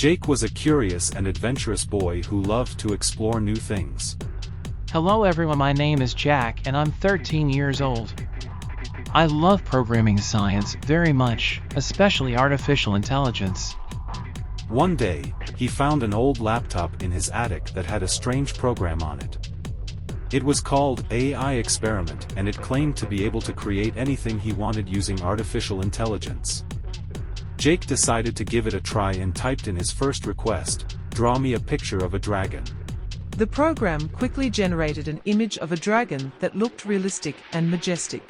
Jake was a curious and adventurous boy who loved to explore new things. Hello everyone, my name is Jack and I'm 13 years old. I love programming science very much, especially artificial intelligence. One day, he found an old laptop in his attic that had a strange program on it. It was called AI Experiment and it claimed to be able to create anything he wanted using artificial intelligence. Jake decided to give it a try and typed in his first request, "Draw me a picture of a dragon." The program quickly generated an image of a dragon that looked realistic and majestic.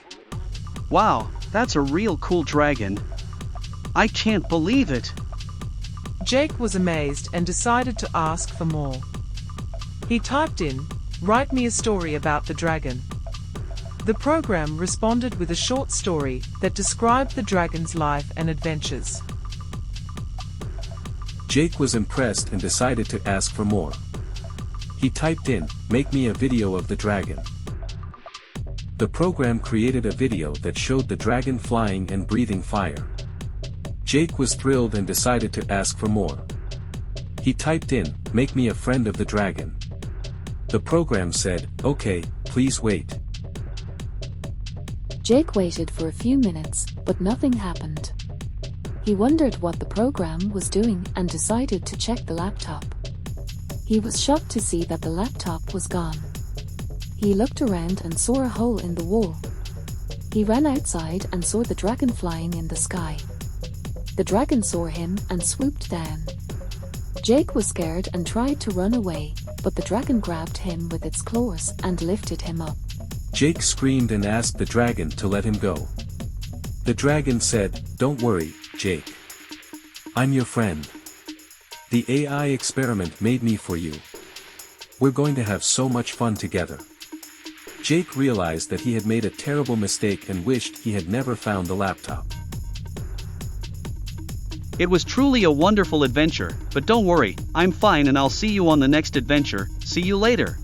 Wow, that's a real cool dragon. I can't believe it. Jake was amazed and decided to ask for more. He typed in, "Write me a story about the dragon." The program responded with a short story that described the dragon's life and adventures. Jake was impressed and decided to ask for more. He typed in, "Make me a video of the dragon." The program created a video that showed the dragon flying and breathing fire. Jake was thrilled and decided to ask for more. He typed in, "Make me a friend of the dragon." The program said, "Okay, please wait." Jake waited for a few minutes, but nothing happened. He wondered what the program was doing and decided to check the laptop. He was shocked to see that the laptop was gone. He looked around and saw a hole in the wall. He ran outside and saw the dragon flying in the sky. The dragon saw him and swooped down. Jake was scared and tried to run away, but the dragon grabbed him with its claws and lifted him up. Jake screamed and asked the dragon to let him go. The dragon said, "Don't worry, Jake. I'm your friend. The AI experiment made me for you. We're going to have so much fun together." Jake realized that he had made a terrible mistake and wished he had never found the laptop. It was truly a wonderful adventure, but don't worry, I'm fine and I'll see you on the next adventure. See you later.